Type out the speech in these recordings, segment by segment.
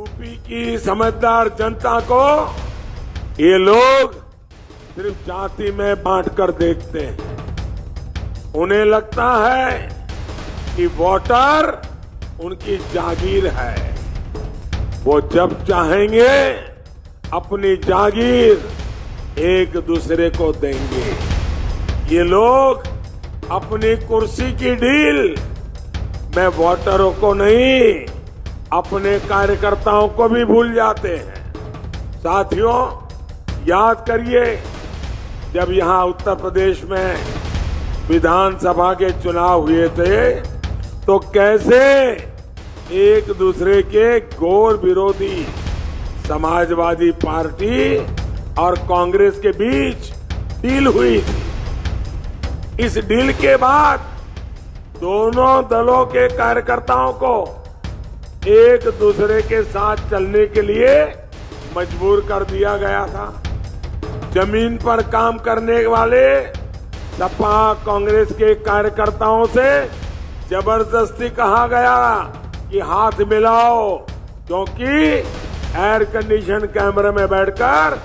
UP की समझदार जनता को ये लोग सिर्फ जाति में बांटकर देखते हैं। उन्हें लगता है कि वोटर उनकी जागीर है। वो जब चाहेंगे अपनी जागीर एक दूसरे को देंगे। ये लोग अपनी कुर्सी की डील में वोटरों को नहीं, अपने कार्यकर्ताओं को भी भूल जाते हैं। साथियों, याद करिए, जब यहां उत्तर प्रदेश में विधानसभा के चुनाव हुए थे तो कैसे एक दूसरे के घोर विरोधी समाजवादी पार्टी और कांग्रेस के बीच डील हुई थी। इस डील के बाद दोनों दलों के कार्यकर्ताओं को एक दूसरे के साथ चलने के लिए मजबूर कर दिया गया था। जमीन पर काम करने वाले सपा कांग्रेस के कार्यकर्ताओं से जबरदस्ती कहा गया कि हाथ मिलाओ, क्योंकि एयर कंडीशन कैमरे में बैठकर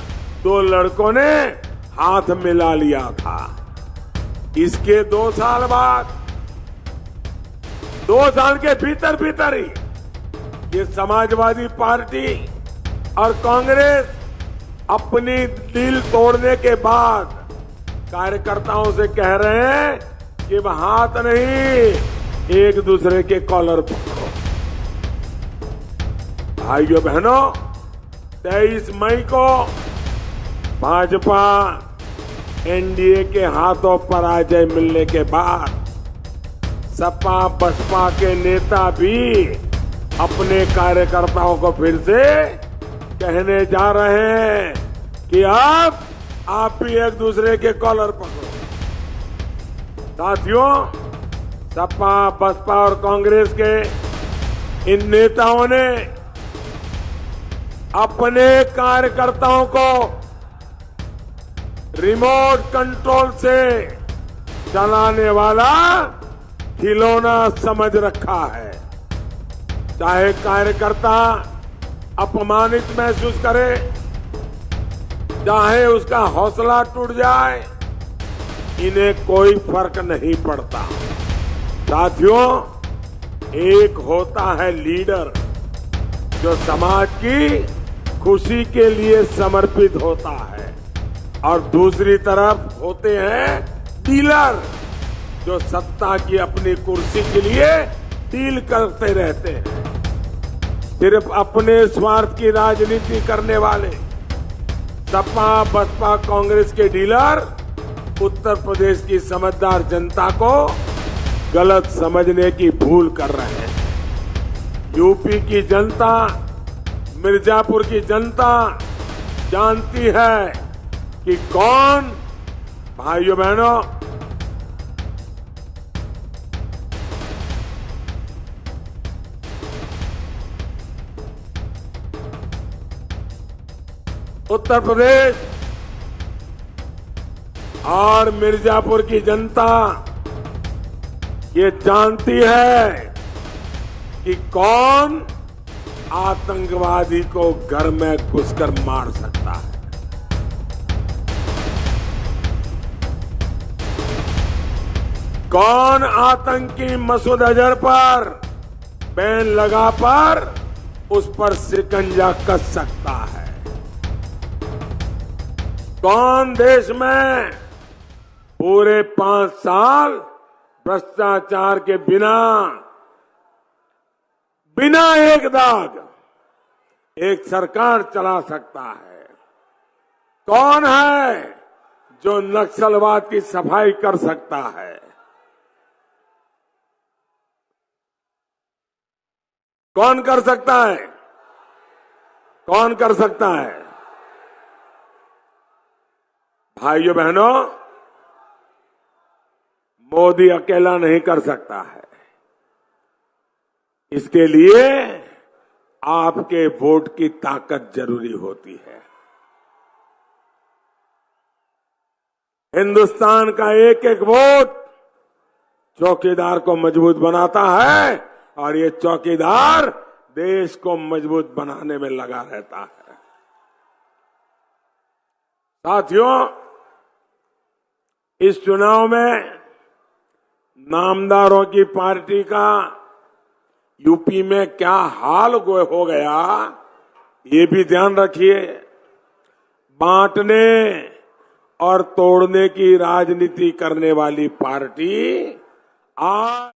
दो लड़कों ने हाथ मिला लिया था। इसके 2 साल बाद, 2 साल के भीतर भीतर ही ये समाजवादी पार्टी और कांग्रेस अपनी डील तोड़ने के बाद कार्यकर्ताओं से कह रहे हैं कि वह हाथ नहीं, एक दूसरे के कॉलर पकड़ो। भाइयों बहनों, 23 मई को भाजपा एनडीए के हाथों पराजय मिलने के बाद सपा बसपा के नेता भी अपने कार्यकर्ताओं को फिर से कहने जा रहे हैं कि अब आप भी एक दूसरे के कॉलर पकड़ो। साथियों, सपा बसपा और कांग्रेस के इन नेताओं ने अपने कार्यकर्ताओं को रिमोट कंट्रोल से चलाने वाला खिलौना समझ रखा है। चाहे कार्यकर्ता अपमानित महसूस करे, चाहे उसका हौसला टूट जाए, इन्हें कोई फर्क नहीं पड़ता। साथियों, एक होता है लीडर जो समाज की खुशी के लिए समर्पित होता है, और दूसरी तरफ होते हैं डीलर जो सत्ता की अपनी कुर्सी के लिए डील करते रहते हैं। सिर्फ अपने स्वार्थ की राजनीति करने वाले सपा बसपा कांग्रेस के डीलर उत्तर प्रदेश की समझदार जनता को गलत समझने की भूल कर रहे हैं। यूपी की जनता, मिर्जापुर की जनता जानती है कि कौन, भाइयों बहनों, उत्तर प्रदेश और मिर्जापुर की जनता ये जानती है कि कौन आतंकवादी को घर में घुसकर मार सकता है। कौन आतंकी मसूद अजहर पर बैन लगा पर उस पर शिकंजा कस सकता है। कौन देश में पूरे 5 साल भ्रष्टाचार के बिना एक दाग एक सरकार चला सकता है। कौन है जो नक्सलवाद की सफाई कर सकता है। कौन कर सकता है? कौन कर सकता है? भाइयों बहनों, मोदी अकेला नहीं कर सकता है। इसके लिए आपके वोट की ताकत जरूरी होती है। हिंदुस्तान का एक एक वोट चौकीदार को मजबूत बनाता है, और ये चौकीदार देश को मजबूत बनाने में लगा रहता है। साथियों, इस चुनाव में नामदारों की पार्टी का यूपी में क्या हाल हो गया, ये भी ध्यान रखिए। बांटने और तोड़ने की राजनीति करने वाली पार्टी आज